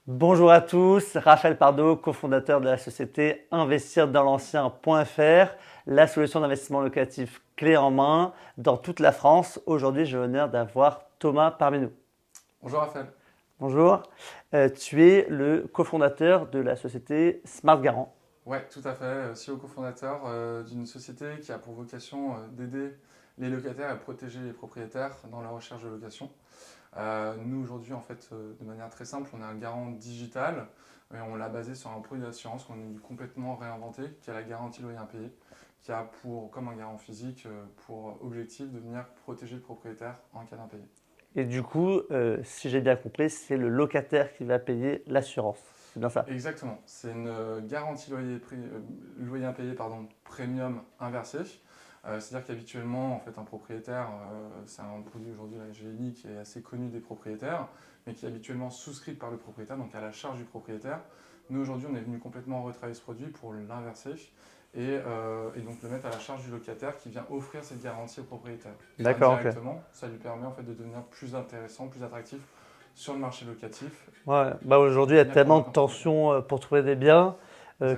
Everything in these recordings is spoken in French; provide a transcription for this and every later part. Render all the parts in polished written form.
Bonjour à tous, Raphaël Pardo, cofondateur de la société investirdanslancien.fr, la solution d'investissement locatif clé en main dans toute la France. Aujourd'hui, j'ai l'honneur d'avoir Thomas parmi nous. Bonjour Raphaël. Bonjour, tu es le cofondateur de la société Smart Garant. Ouais, tout à fait. CEO cofondateur d'une société qui a pour vocation d'aider les locataires à protéger les propriétaires dans la recherche de location. Nous aujourd'hui, en fait, de manière très simple, on a un garant digital et on l'a basé sur un produit d'assurance qu'on a complètement réinventé, qui a la garantie loyer impayé, qui a pour, comme un garant physique, pour objectif de venir protéger le propriétaire en cas d'impayé. Et du coup, si j'ai bien compris, c'est le locataire qui va payer l'assurance. C'est bien ça? Exactement. C'est une garantie loyer impayé premium inversé. C'est-à-dire qu'habituellement, en fait, un propriétaire, c'est un produit aujourd'hui, la GLI, qui est assez connu des propriétaires, mais qui est habituellement souscrit par le propriétaire, donc à la charge du propriétaire. Nous, aujourd'hui, on est venu complètement retravailler ce produit pour l'inverser et donc le mettre à la charge du locataire qui vient offrir cette garantie au propriétaire. D'accord, ok. Directement, ça lui permet en fait de devenir plus intéressant, plus attractif sur le marché locatif. Ouais, bah aujourd'hui, il y a tellement de tensions pour trouver des biens.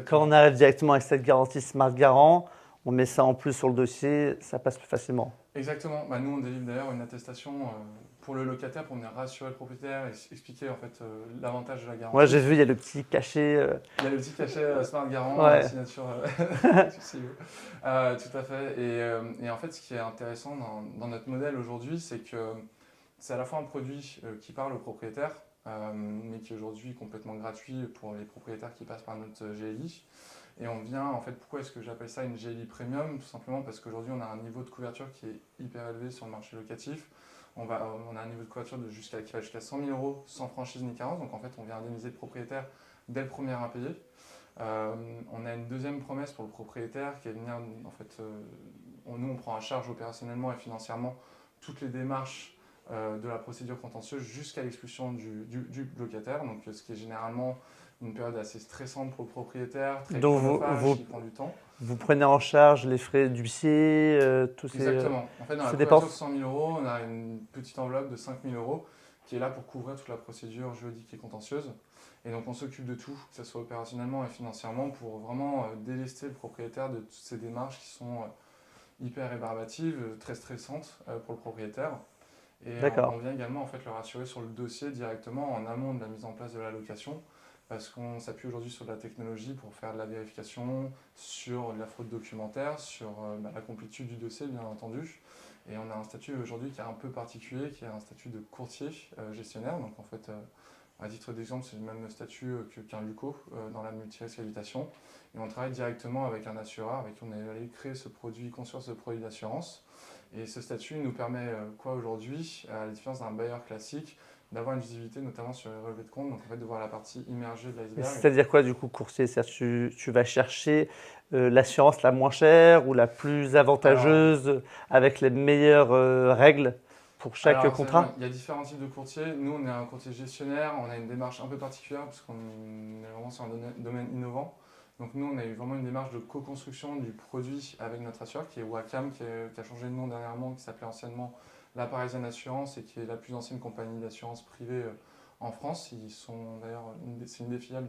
Quand on arrive directement avec cette garantie Smart Garant, on met ça en plus sur le dossier, ça passe plus facilement. Exactement. Bah, nous, on délivre d'ailleurs une attestation pour le locataire pour venir rassurer le propriétaire et expliquer en fait l'avantage de la garantie. Moi, j'ai vu, il y a le petit cachet. Il y a le petit cachet Smart Garant, Ouais. signature du CEO. Tout à fait. Et en fait, ce qui est intéressant dans notre modèle aujourd'hui, c'est que c'est à la fois un produit qui parle au propriétaire, mais qui est aujourd'hui complètement gratuit pour les propriétaires qui passent par notre GLI. Et on vient, en fait, pourquoi est-ce que j'appelle ça une GLI Premium? Tout simplement parce qu'aujourd'hui, on a un niveau de couverture qui est hyper élevé sur le marché locatif. On a un niveau de couverture qui va jusqu'à 100 000 euros sans franchise ni carence. Donc, en fait, on vient indemniser le propriétaire dès le premier impayé. On a une deuxième promesse pour le propriétaire qui est de venir, en fait, nous, on prend en charge opérationnellement et financièrement toutes les démarches de la procédure contentieuse jusqu'à l'expulsion du locataire. Donc, ce qui est généralement une période assez stressante pour le propriétaire, très chronophage, qui prend du temps. Vous prenez en charge les frais d'huissier, tous ces Exactement. En fait, dans la couverture de 100 000 euros, on a une petite enveloppe de 5 000 euros qui est là pour couvrir toute la procédure juridique et contentieuse. Et donc, on s'occupe de tout, que ce soit opérationnellement et financièrement, pour vraiment délester le propriétaire de toutes ces démarches qui sont hyper rébarbatives, très stressantes pour le propriétaire. Et on vient également en fait, le rassurer sur le dossier directement en amont de la mise en place de la location, parce qu'on s'appuie aujourd'hui sur de la technologie pour faire de la vérification, sur de la fraude documentaire, sur la complétude du dossier bien entendu. Et on a un statut aujourd'hui qui est un peu particulier, qui est un statut de courtier gestionnaire. Donc en fait, à titre d'exemple, c'est le même statut qu'un LUCO dans la multi-risque habitation. Et on travaille directement avec un assureur avec qui on est allé créer ce produit, construire ce produit d'assurance. Et ce statut nous permet quoi aujourd'hui, à la différence d'un bailleur classique, d'avoir une visibilité notamment sur les relevés de compte, donc en fait de voir la partie immergée de l'iceberg. C'est-à-dire quoi du coup courtier? C'est-à-dire tu vas chercher l'assurance la moins chère ou la plus avantageuse avec les meilleures règles pour chaque contrat? Il y a différents types de courtiers. Nous, on est un courtier gestionnaire, on a une démarche un peu particulière parce qu'on est vraiment sur un domaine innovant. Donc nous, on a eu vraiment une démarche de co-construction du produit avec notre assureur qui est Wacam, qui a changé de nom dernièrement, qui s'appelait anciennement La Parisienne Assurance et qui est la plus ancienne compagnie d'assurance privée en France. Ils sont d'ailleurs, c'est une des filiales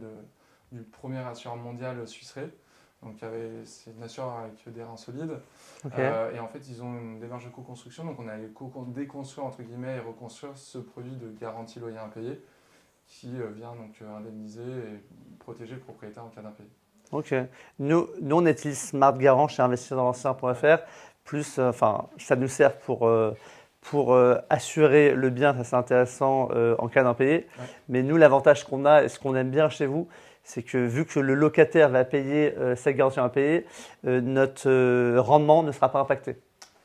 du premier assureur mondial Suisse Re. Donc c'est une assureur avec des reins solides. Et en fait, ils ont une démarche de co-construction. Donc on a allé déconstruire entre guillemets et reconstruire ce produit de garantie loyer impayé qui vient donc indemniser et protéger le propriétaire en cas d'impayé. Ok. Nous, on utilise Smart Garant chez investirdanslancien.fr. Plus, ça nous sert pour assurer le bien, ça c'est intéressant en cas d'impayé. Ouais. Mais nous, l'avantage qu'on a et ce qu'on aime bien chez vous, c'est que vu que le locataire va payer cette garantie impayée, notre rendement ne sera pas impacté.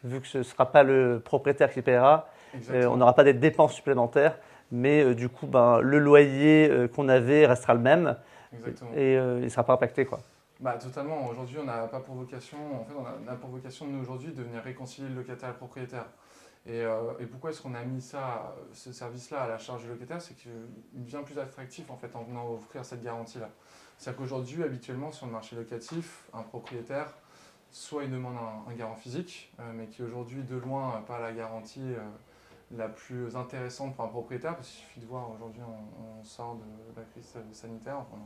Vu que ce ne sera pas le propriétaire qui paiera, on n'aura pas des dépenses supplémentaires, mais du coup, le loyer qu'on avait restera le même. Exactement. Et il ne sera pas impacté, quoi. Totalement. Aujourd'hui, on n'a pas pour vocation, en fait, on a pour vocation, nous, aujourd'hui, de venir réconcilier le locataire et le propriétaire. Et pourquoi est-ce qu'on a mis ce service-là à la charge du locataire? C'est qu'il devient plus attractif, en fait, en venant offrir cette garantie-là. C'est-à-dire qu'aujourd'hui, habituellement, sur le marché locatif, un propriétaire, soit il demande un garant physique, mais qui aujourd'hui, de loin, n'a pas la garantie la plus intéressante pour un propriétaire, parce qu'il suffit de voir, aujourd'hui on sort de la crise sanitaire, enfin,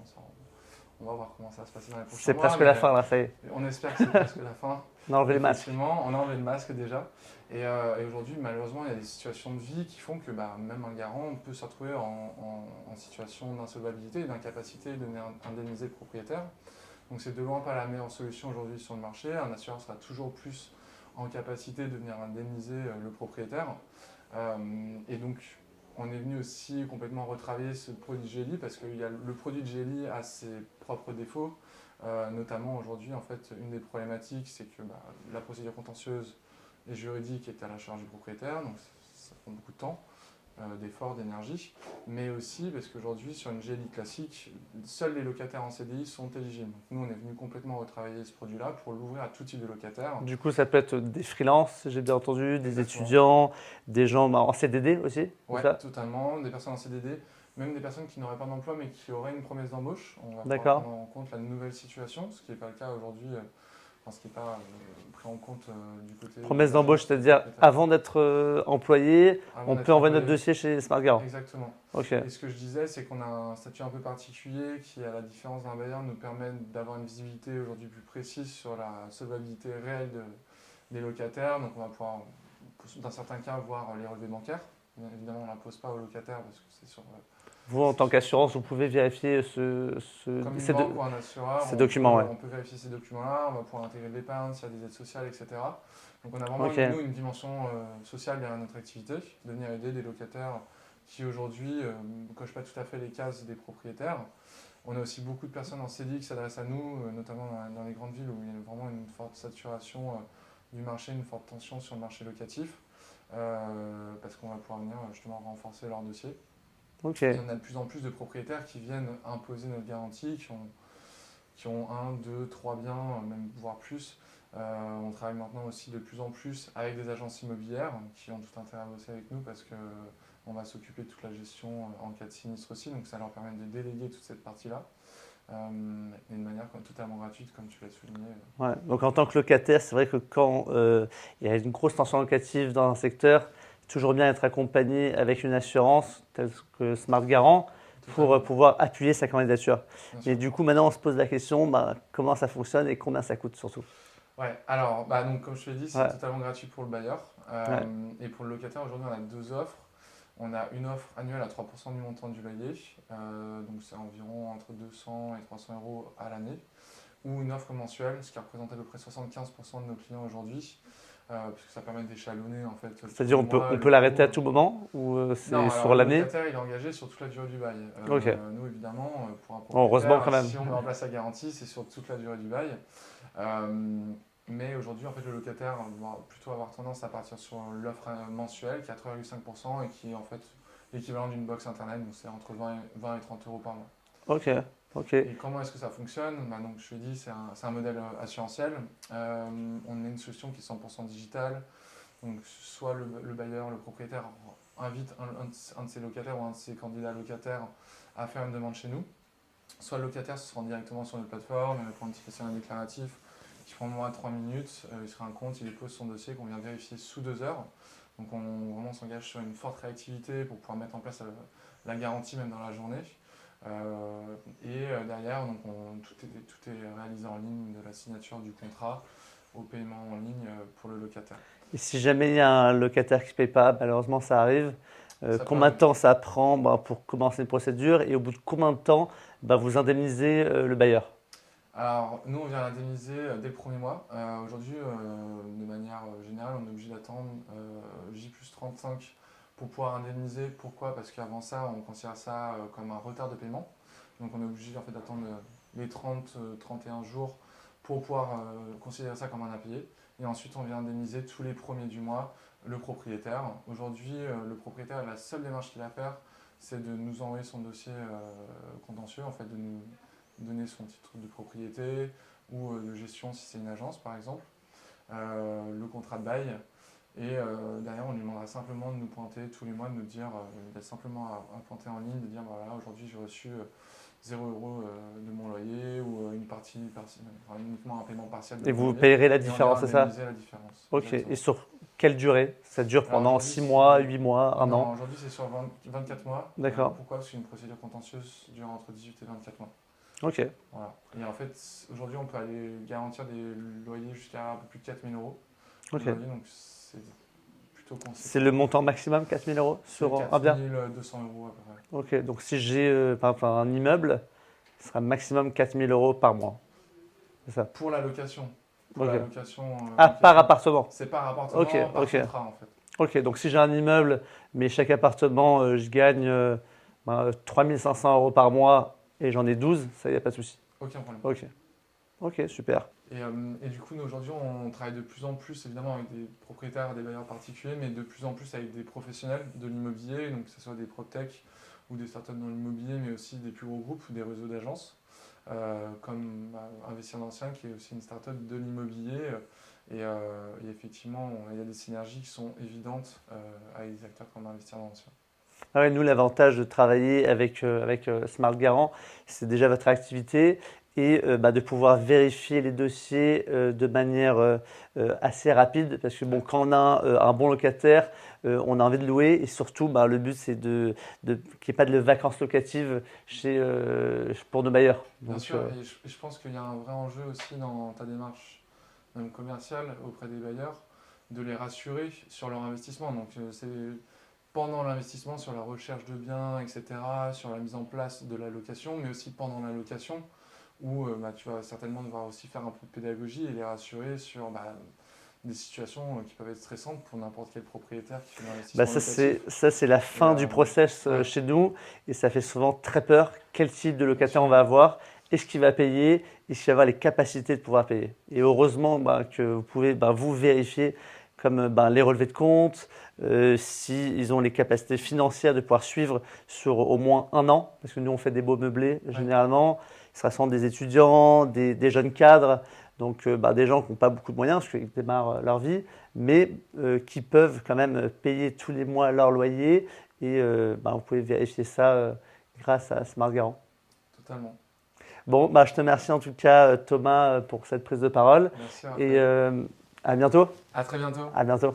on va voir comment ça va se passer dans les prochains C'est mois. presque la fin là, ça y est. On espère que c'est presque la fin. On a enlevé les masques. Effectivement, on a enlevé le masque déjà. Et aujourd'hui, malheureusement, il y a des situations de vie qui font que même un garant peut se retrouver en situation d'insolvabilité et d'incapacité de donner indemniser le propriétaire. Donc c'est de loin pas la meilleure solution aujourd'hui sur le marché. Un assureur sera toujours plus en capacité de venir indemniser le propriétaire. Et donc on est venu aussi complètement retravailler ce produit de GLI parce que le produit de GLI a ses propres défauts. Notamment aujourd'hui, en fait, une des problématiques, c'est que la procédure contentieuse et juridique est à la charge du propriétaire, donc ça prend beaucoup de temps, d'efforts, d'énergie, mais aussi parce qu'aujourd'hui, sur une GLI classique, seuls les locataires en CDI sont éligibles. Donc, nous, on est venu complètement retravailler ce produit-là pour l'ouvrir à tout type de locataires. Du coup, ça peut être des freelances, j'ai bien entendu, des Exactement. étudiants, des gens en CDD aussi. Oui, ça totalement, des personnes en CDD, même des personnes qui n'auraient pas d'emploi mais qui auraient une promesse d'embauche. On va D'accord. prendre en compte la nouvelle situation, ce qui n'est pas le cas aujourd'hui, ce qui n'est pas pris en compte du côté… Promesse d'embauche, c'est-à-dire avant d'être employé, Avant on d'être peut envoyer notre employé. dossier chez Smart Garant. Exactement. Ok. Et ce que je disais, c'est qu'on a un statut un peu particulier qui, à la différence d'un bailleur, nous permet d'avoir une visibilité aujourd'hui plus précise sur la solvabilité réelle des locataires. Donc on va pouvoir, dans certains cas, voir les relevés bancaires. Bien évidemment, on ne l'impose pas aux locataires parce que c'est sur… Vous, en tant qu'assurance, vous pouvez vérifier Comme une banque ou un assureur, ces documents. on peut vérifier ces documents-là, on va pouvoir intégrer de l'épargne, s'il y a des aides sociales, etc. Donc on a vraiment, nous, une dimension sociale derrière notre activité, de venir aider des locataires qui aujourd'hui ne cochent pas tout à fait les cases des propriétaires. On a aussi beaucoup de personnes en CDI qui s'adressent à nous, notamment dans les grandes villes où il y a vraiment une forte saturation du marché, une forte tension sur le marché locatif, parce qu'on va pouvoir venir justement renforcer leur dossier. Okay. Et on a de plus en plus de propriétaires qui viennent imposer notre garantie, qui ont 1, 2, 3 biens, même voire plus. On travaille maintenant aussi de plus en plus avec des agences immobilières qui ont tout intérêt à bosser avec nous parce qu'on va s'occuper de toute la gestion en cas de sinistre aussi, donc ça leur permet de déléguer toute cette partie-là. D'une manière totalement gratuite, comme tu l'as souligné. Ouais, donc en tant que locataire, c'est vrai que quand il y a une grosse tension locative dans un secteur, c'est toujours bien d'être accompagné avec une assurance telle que Smart Garant pour pouvoir appuyer sa candidature. Et du coup, maintenant, on se pose la question, comment ça fonctionne et combien ça coûte surtout. Ouais, alors, donc, comme je te l'ai dit, c'est totalement gratuit pour le bailleur. Et pour le locataire, aujourd'hui, on a 2 offres. On a une offre annuelle à 3% du montant du loyer, donc c'est environ entre 200 et 300 euros à l'année, ou une offre mensuelle, ce qui représente à peu près 75% de nos clients aujourd'hui, puisque ça permet d'échelonner en fait. C'est-à-dire on peut l'arrêter à tout moment ou c'est sur l'année? Le locataire il est engagé sur toute la durée du bail. Okay. Nous évidemment, pour un propriétaire, heureusement quand même. Si on met en place la garantie, c'est sur toute la durée du bail. Mais aujourd'hui, en fait, le locataire va plutôt avoir tendance à partir sur l'offre mensuelle, 4,5%, et qui est en fait l'équivalent d'une box internet, donc c'est entre 20 et 30 euros par mois. Ok. Et comment est-ce que ça fonctionne? Donc, je te dis, c'est un modèle assurantiel. On a une solution qui est 100% digitale. Donc, soit le bailleur, le propriétaire invite un de ses locataires ou un de ses candidats locataires à faire une demande chez nous. Soit le locataire se rend directement sur notre plateforme, il répond à un petit questionnaire déclaratif qui prend moins de 3 minutes, il se rend compte, il dépose son dossier qu'on vient vérifier sous 2 heures. Donc on vraiment s'engage sur une forte réactivité pour pouvoir mettre en place la garantie même dans la journée. Derrière, donc tout est réalisé en ligne, de la signature du contrat au paiement en ligne pour le locataire. Et si jamais il y a un locataire qui ne paye pas, malheureusement ça arrive, combien de temps ça prend pour commencer une procédure et au bout de combien de temps vous indemnisez le bailleur? Alors, nous, on vient l'indemniser dès le premier mois. Aujourd'hui, de manière générale, on est obligé d'attendre J+35 pour pouvoir indemniser. Pourquoi? Parce qu'avant ça, on considère ça comme un retard de paiement. Donc, on est obligé en fait, d'attendre les 30-31 jours pour pouvoir considérer ça comme un impayé. Et ensuite, on vient indemniser tous les premiers du mois le propriétaire. Aujourd'hui, le propriétaire, la seule démarche qu'il a à faire, c'est de nous envoyer son dossier contentieux, en fait, de nous donner son titre de propriété ou de gestion si c'est une agence par exemple, le contrat de bail et derrière on lui demandera simplement de nous pointer tous les mois, de nous dire, il a simplement à pointer en ligne, de dire voilà aujourd'hui j'ai reçu 0 € de mon loyer ou une uniquement un paiement partiel de et mon vous loyer, payerez la différence, c'est ça? la différence. Ok, exactement. Et sur quelle durée? Ça dure pendant 6 mois, 8 mois, un an? Aujourd'hui, c'est sur 24 mois. D'accord. Pourquoi? Parce qu'une procédure contentieuse dure entre 18 et 24 mois. Ok. Voilà. Et en fait, aujourd'hui, on peut aller garantir des loyers jusqu'à un peu plus de 4 000 euros. Ok. Donc, c'est plutôt conséquent. C'est le montant maximum, 4 000 euros sur un bien? 4 200 euros à peu près. Ok, donc si j'ai par exemple un immeuble, ce sera maximum 4 000 euros par mois. C'est ça? Pour la location. Pour Ok. la location. Ah, par appartement? C'est par appartement, Ok, par ok. contrat en fait. Ok, donc si j'ai un immeuble, mais chaque appartement, je gagne 3 500 euros par mois et j'en ai 12, ça, il n'y a pas de souci. Aucun problème. Ok. Ok, super. Et du coup, nous aujourd'hui, on travaille de plus en plus évidemment avec des propriétaires, des bailleurs particuliers, mais de plus en plus avec des professionnels de l'immobilier, donc que ce soit des proptech ou des startups dans l'immobilier, mais aussi des plus gros groupes ou des réseaux d'agences, comme Investir d'Ancien, qui est aussi une startup de l'immobilier. Et effectivement, il y a des synergies qui sont évidentes avec des acteurs comme Investir d'Ancien. Ah ouais, nous, l'avantage de travailler avec Smart Garant, c'est déjà votre activité et de pouvoir vérifier les dossiers de manière assez rapide. Parce que bon, quand on a un bon locataire, on a envie de louer et surtout, le but, c'est qu'il n'y ait pas de vacances locatives pour nos bailleurs. Bien sûr, et je pense qu'il y a un vrai enjeu aussi dans ta démarche même commerciale auprès des bailleurs, de les rassurer sur leur investissement. Donc c'est pendant l'investissement, sur la recherche de biens, etc., sur la mise en place de la location, mais aussi pendant la location, où tu vas certainement devoir aussi faire un peu de pédagogie et les rassurer sur des situations qui peuvent être stressantes pour n'importe quel propriétaire qui fait l'investissement locatif. Ça, c'est la fin du process chez nous et ça fait souvent très peur. Quel type de locataire on va avoir? Est-ce qu'il va payer? Est-ce qu'il va avoir les capacités de pouvoir payer? Et heureusement que vous pouvez vous vérifier comme les relevés de compte, s'ils ont les capacités financières de pouvoir suivre sur au moins un an, parce que nous on fait des beaux meublés généralement, ce sera souvent des étudiants, des jeunes cadres, donc des gens qui n'ont pas beaucoup de moyens parce qu'ils démarrent leur vie, mais qui peuvent quand même payer tous les mois leur loyer et vous pouvez vérifier ça grâce à Smart Garant. Totalement. Bon, je te remercie en tout cas Thomas pour cette prise de parole. Merci. Et à bientôt. À très bientôt. À bientôt.